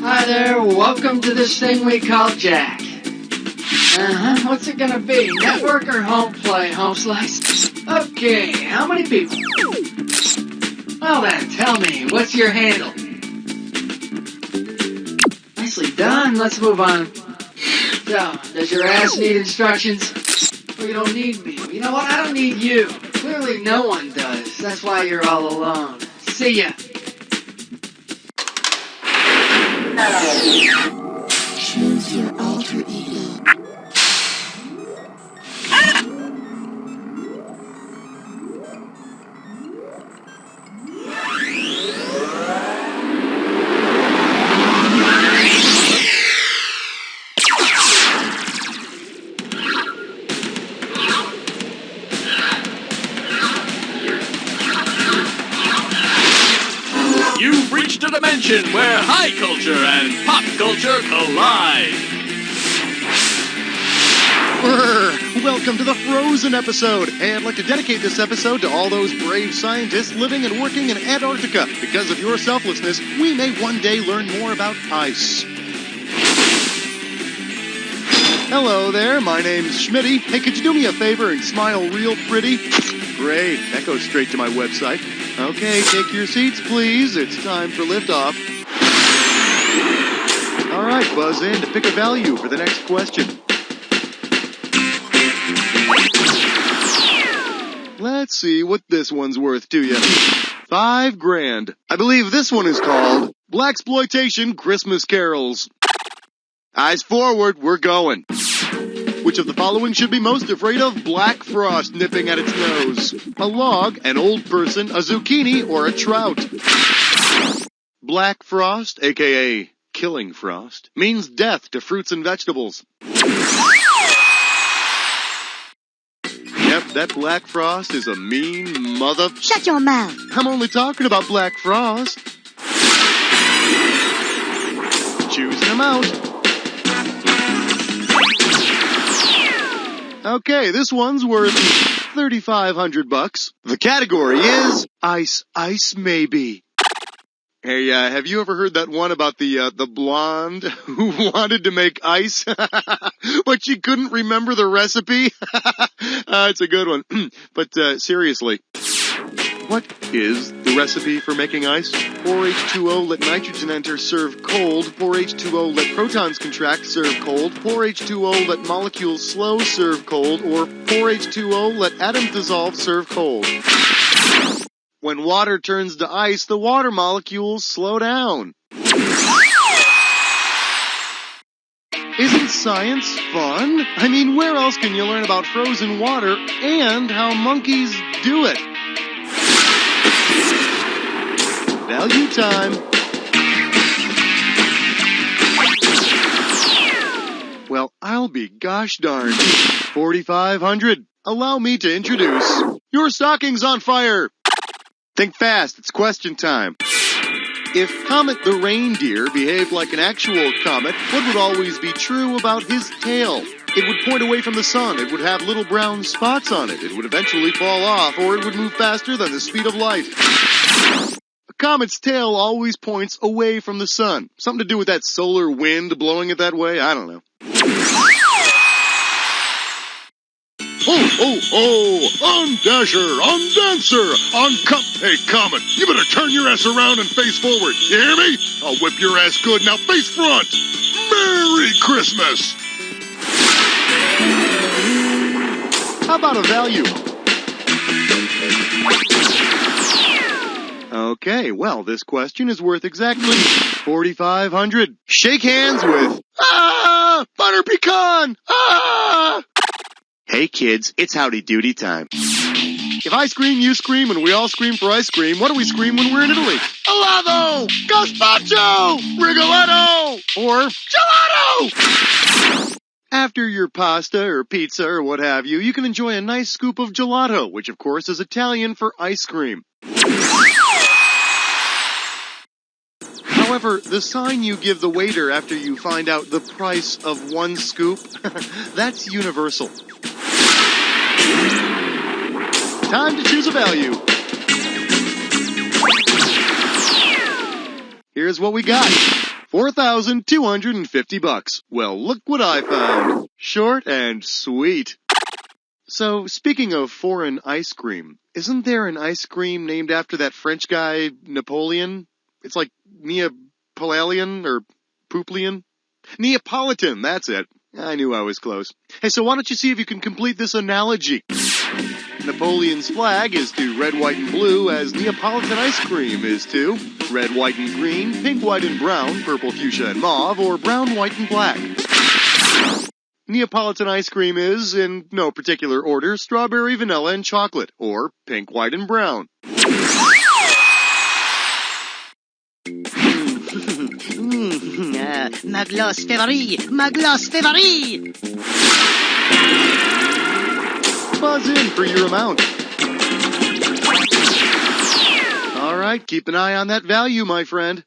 Hi there, welcome to this thing we call Jack. What's it gonna be? Network or home play, home slice? Okay, how many people? Well then, tell me, what's your handle? Nicely done, let's move on. So, does your ass need instructions? Well, you don't need me. You know what, I don't need you. Clearly no one does. That's why you're all alone. See ya. Choose your alter ego. You've reached a dimension where high culture and pop culture collide. Welcome to the Frozen episode, and I'd like to dedicate this episode to all those brave scientists living and working in Antarctica. Because of your selflessness, we may one day learn more about ice. Hello there, my name's Schmitty. Hey, could you do me a favor and smile real pretty? Great, that goes straight to my website. Okay, take your seats, please. It's time for liftoff. All right, buzz in to pick a value for the next question. Let's see what this one's worth to you. $5,000. I believe this one is called Blaxploitation Christmas Carols. Eyes forward, we're going. Which of the following should be most afraid of black frost nipping at its nose? A log, an old person, a zucchini, or a trout? Black frost, aka killing frost, means death to fruits and vegetables. Yep, that black frost is a mean mother... Shut your mouth. I'm only talking about black frost. Choosing them out. Okay, this one's worth $3,500. The category is ice maybe. Hey, have you ever heard that one about the blonde who wanted to make ice, but she couldn't remember the recipe? It's a good one. But seriously, what is the recipe for making ice? Pour H2O, let nitrogen enter, serve cold. Pour H2O, let protons contract, serve cold. Pour H2O, let molecules slow, serve cold. Or pour H2O, let atoms dissolve, serve cold. When water turns to ice, the water molecules slow down. Isn't science fun? I mean, where else can you learn about frozen water and how monkeys do it? Value time. Well, I'll be gosh darned. $4,500. Allow me to introduce your stocking's on fire. Think fast, it's question time. If Comet the reindeer behaved like an actual comet, what would always be true about his tail? It would point away from the sun, it would have little brown spots on it, it would eventually fall off, or it would move faster than the speed of light. A comet's tail always points away from the sun. Something to do with that solar wind blowing it that way? I don't know. On Dasher, on Dancer, on Hey, Comet, you better turn your ass around and face forward. You hear me? I'll whip your ass good. Now face front. Merry Christmas. How about a value? Okay, well, this question is worth exactly $4,500. Shake hands with, Butter Pecan! Hey kids, it's Howdy Doody time. If I scream, you scream, and we all scream for ice cream, what do we scream when we're in Italy? Helado! Gazpacho! Rigoletto! Or gelato! After your pasta or pizza or what have you, you can enjoy a nice scoop of gelato, which of course is Italian for ice cream. However, the sign you give the waiter after you find out the price of one scoop, that's universal. Time to choose a value. here's what we got. 4,250 bucks. Well, look what I found. Short and sweet. So, speaking of foreign ice cream, isn't there an ice cream named after that French guy, Napoleon? It's like Neapolitan or Pouplian? Neapolitan, that's it. I knew I was close. Hey, so why don't you see if you can complete this analogy? Napoleon's flag is to red, white, and blue, as Neapolitan ice cream is to red, white, and green, pink, white, and brown, purple, fuchsia, and mauve, or brown, white, and black. Neapolitan ice cream is, in no particular order, strawberry, vanilla, and chocolate, or pink, white, and brown. Ma gloss favori! Ma gloss favori! Buzz in for your amount. Alright, keep an eye on that value, my friend.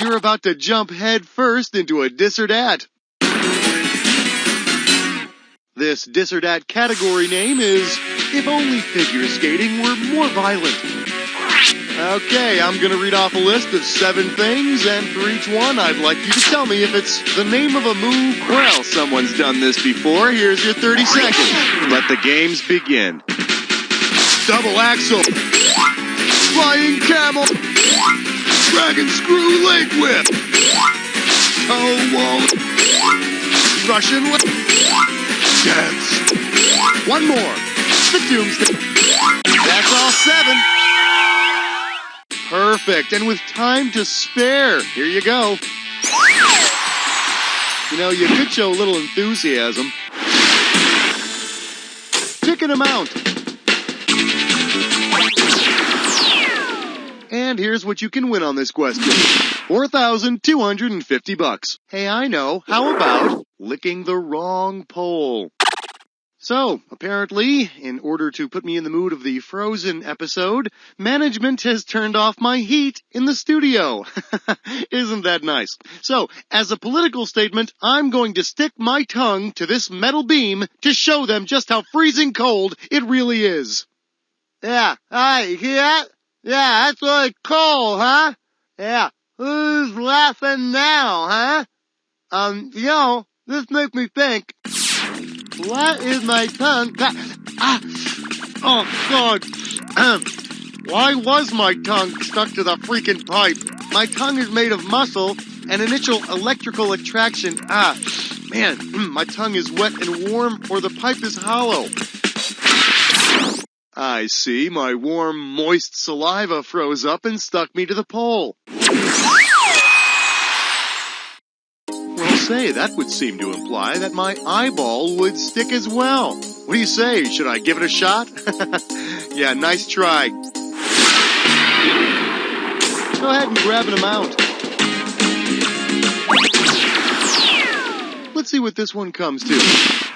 You're about to jump head first into a dis or dat. This dis or dat category name is If Only Figure Skating Were More Violent. Okay, I'm gonna read off a list of 7 things, and for each one, I'd like you to tell me if it's the name of a move. Well, someone's done this before. Here's your 30 seconds. Let the games begin. Double axle. Flying camel. Dragon screw leg whip. Toe wall. Russian whip. Dance. One more. The doomsday. That's all 7. Perfect, and with time to spare, here you go. You know, you could show a little enthusiasm. Ticket amount. And here's what you can win on this question. 4,250 bucks. Hey, I know. How about licking the wrong pole? So, apparently, in order to put me in the mood of the Frozen episode, management has turned off my heat in the studio. Isn't that nice? So, as a political statement, I'm going to stick my tongue to this metal beam to show them just how freezing cold it really is. Yeah, hi, you hear that? Yeah, that's really cold, huh? Yeah, who's laughing now, huh? This makes me think. What is my tongue? Oh, God. Why was my tongue stuck to the freaking pipe? My tongue is made of muscle and initial electrical attraction. Man, my tongue is wet and warm, or the pipe is hollow. I see. My warm, moist saliva froze up and stuck me to the pole. Say, that would seem to imply that my eyeball would stick as well. What do you say? Should I give it a shot? Yeah, nice try. Go ahead and grab an amount. Let's see what this one comes to.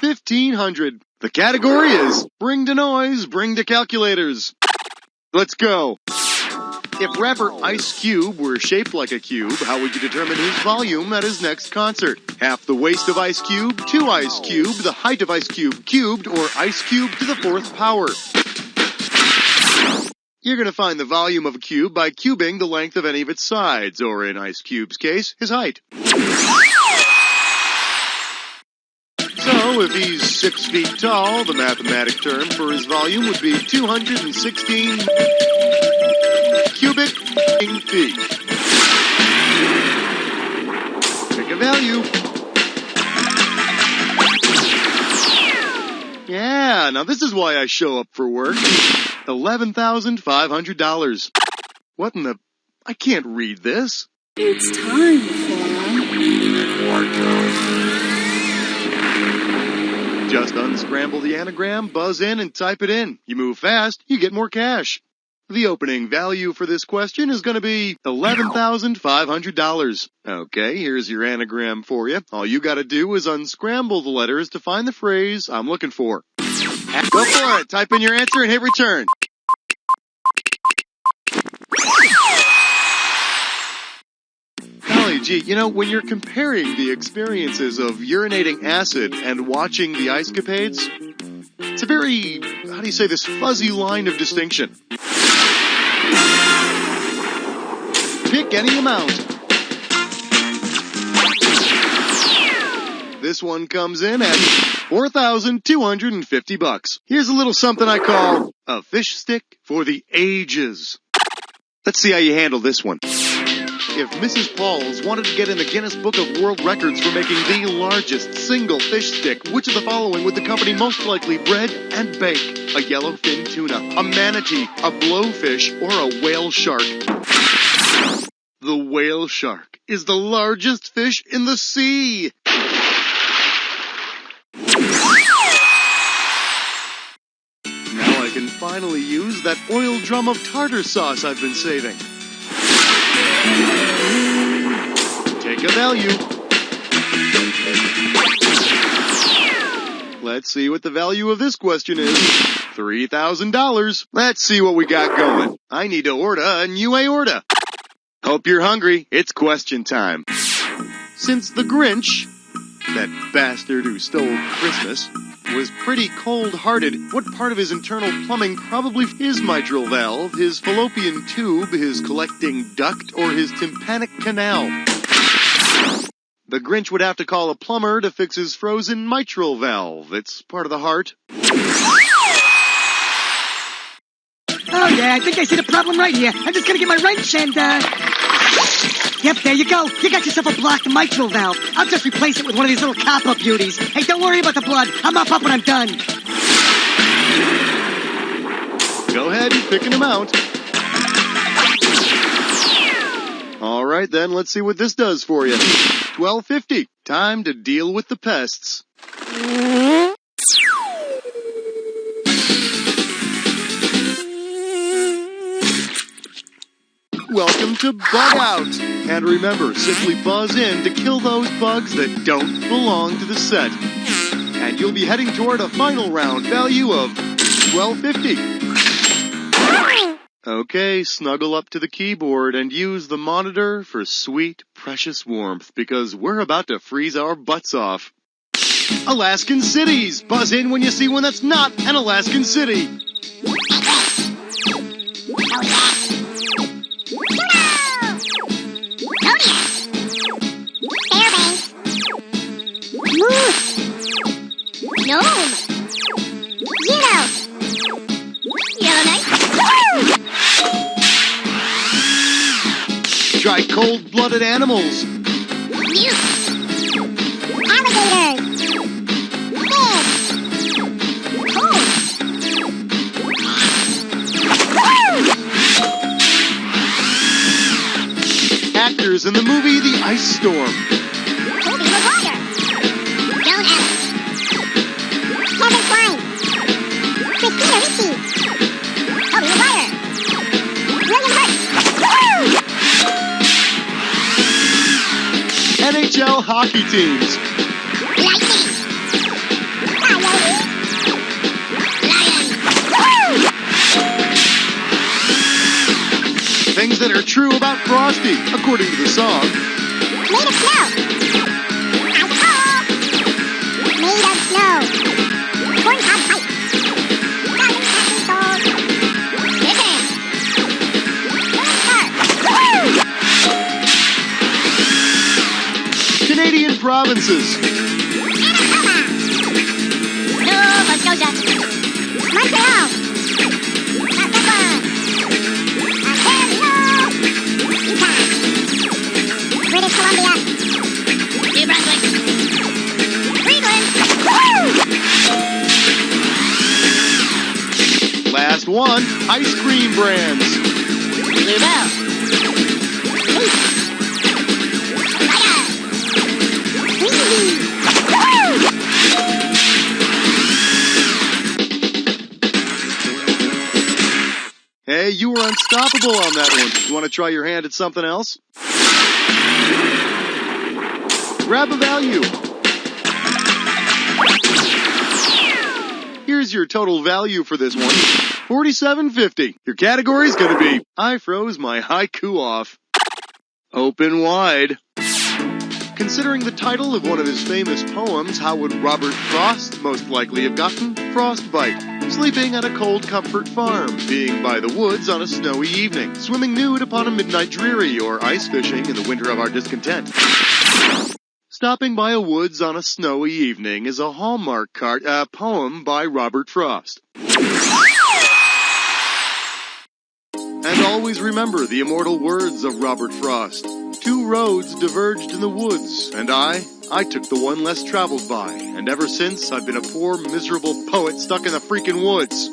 1,500. The category is Bring to Noise, Bring to Calculators. Let's go. If rapper Ice Cube were shaped like a cube, how would you determine his volume at his next concert? Half the waist of Ice Cube, 2 Ice Cube, the height of Ice Cube cubed, or Ice Cube to the 4th power? You're going to find the volume of a cube by cubing the length of any of its sides, or in Ice Cube's case, his height. So, if he's 6 feet tall, the mathematic term for his volume would be 216 cubic feet. Pick a value. Yeah, now this is why I show up for work. $11,500. What in the... I can't read this. It's time for... Just unscramble the anagram, buzz in, and type it in. You move fast, you get more cash. The opening value for this question is going to be $11,500. Okay, here's your anagram for you. All you got to do is unscramble the letters to find the phrase I'm looking for. Go for it. Type in your answer and hit return. Golly gee, you know, when you're comparing the experiences of urinating acid and watching the ice capades, it's a very, how do you say this, fuzzy line of distinction. Pick any amount. This one comes in at $4,250. Here's a little something I call a fish stick for the ages. Let's see how you handle this one. If Mrs. Pauls wanted to get in the Guinness Book of World Records for making the largest single fish stick, which of the following would the company most likely bread and bake? A yellowfin tuna, a manatee, a blowfish, or a whale shark? The whale shark is the largest fish in the sea. Now I can finally use that oil drum of tartar sauce I've been saving. Take a value. Let's see what the value of this question is. $3,000. Let's see what we got going. I need to order a new aorta. Hope you're hungry. It's question time. Since the Grinch, that bastard who stole Christmas, was pretty cold-hearted, what part of his internal plumbing, probably his mitral valve, his fallopian tube, his collecting duct, or his tympanic canal? The Grinch would have to call a plumber to fix his frozen mitral valve. It's part of the heart. Oh yeah, I think I see the problem right here. I'm just gonna get my wrench and, Yep, there you go. You got yourself a blocked mitral valve. I'll just replace it with one of these little cop-up beauties. Hey, don't worry about the blood. I'll mop up when I'm done. Go ahead and pick an amount. All right, then, let's see what this does for you. $12.50. Time to deal with the pests. Welcome to Bug Out. And remember, simply buzz in to kill those bugs that don't belong to the set. And you'll be heading toward a final round value of $12.50. Okay, snuggle up to the keyboard and use the monitor for sweet, precious warmth, because we're about to freeze our butts off. Alaskan cities! Buzz in when you see one that's not an Alaskan city! Gnome! Juno! Yellowknife! Try cold-blooded animals. Newt! Alligators! Fish! Cold! Actors in the movie The Ice Storm. Toby Maguire! Joan Adams! Kevin Kline! Christina Ricci! Toby Maguire! William Hurt! NHL hockey teams. Lightning! Coyote! Lion! Things that are true about Frosty, according to the song. Made of snow! Ice ball! Made of snow! Corn cob pipe! Garden happy souls! Ribbon! Little star! Canadian provinces. Manitoba! Nova Scotia! Montreal! Saskatchewan! Ontario! Utah! British Columbia! New Brunswick! Greenland! Last one, ice cream brands. Bluebell! Leaf! Liger! Squeezy! Hey, you were unstoppable on that one. You want to try your hand at something else? Grab a value. Here's your total value for this one. $47.50. Your category's gonna be, I froze my haiku off. Open wide. Considering the title of one of his famous poems, how would Robert Frost most likely have gotten frostbite? Sleeping at a cold comfort farm, being by the woods on a snowy evening, swimming nude upon a midnight dreary, or ice fishing in the winter of our discontent. Stopping by a woods on a snowy evening is a Hallmark poem by Robert Frost. And always remember the immortal words of Robert Frost. 2 roads diverged in the woods, and I took the one less traveled by, and ever since I've been a poor, miserable poet stuck in the freaking woods.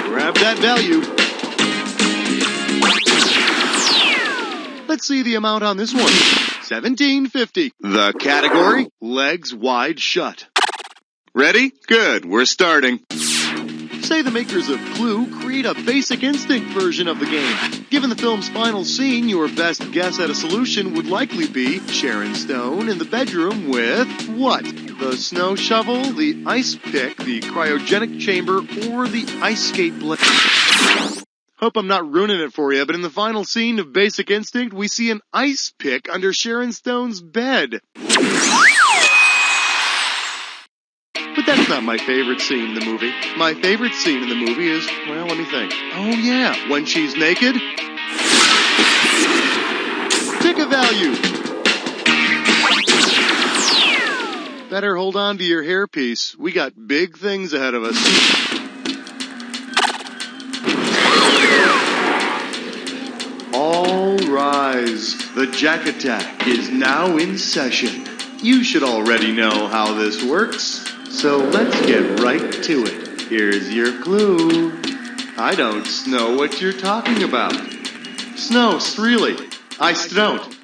Grab that value. Let's see the amount on this one. $17.50. The category, legs wide shut. Ready? Good, we're starting. Say the makers of Clue create a Basic Instinct version of the game. Given the film's final scene, your best guess at a solution would likely be Sharon Stone in the bedroom with what? The snow shovel, the ice pick, the cryogenic chamber, or the ice skate blade? Hope I'm not ruining it for you, but in the final scene of Basic Instinct, we see an ice pick under Sharon Stone's bed. But that's not my favorite scene in the movie. My favorite scene in the movie is, well, let me think. Oh yeah, when she's naked. Pick a value. Better hold on to your hairpiece. We got big things ahead of us. All rise. The Jack Attack is now in session. You should already know how this works. So let's get right to it. Here's your clue. I don't know what you're talking about. Snow, really. I don't.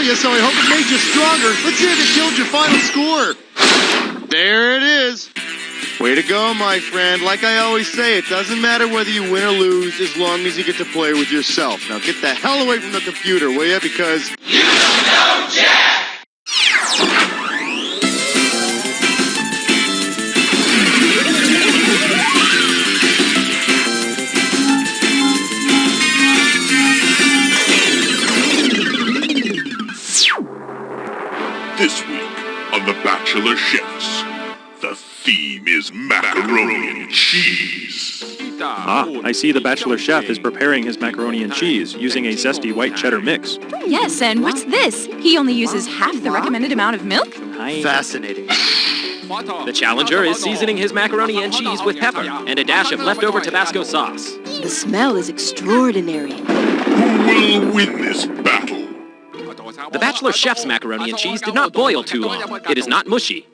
So I hope it made you stronger. Let's see if it killed your final score. There it is. Way to go, my friend. Like I always say, it doesn't matter whether you win or lose as long as you get to play with yourself. Now get the hell away from the computer, will ya? Because you don't know Jack! This week on The Bachelor Chefs, the theme is macaroni and cheese. I see the Bachelor Chef is preparing his macaroni and cheese using a zesty white cheddar mix. Yes, and what's this? He only uses half the recommended amount of milk? Fascinating. The challenger is seasoning his macaroni and cheese with pepper and a dash of leftover Tabasco sauce. The smell is extraordinary. Who will win this battle? The Bachelor Chef's macaroni and cheese did not boil too long. It is not mushy.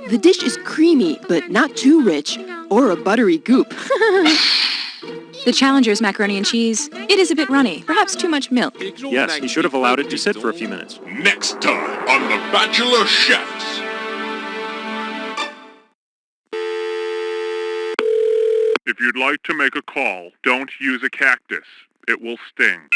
The dish is creamy, but not too rich, or a buttery goop. The challenger's macaroni and cheese, it is a bit runny, perhaps too much milk. Yes, he should have allowed it to sit for a few minutes. Next time on The Bachelor Chefs. If you'd like to make a call, don't use a cactus. It will sting.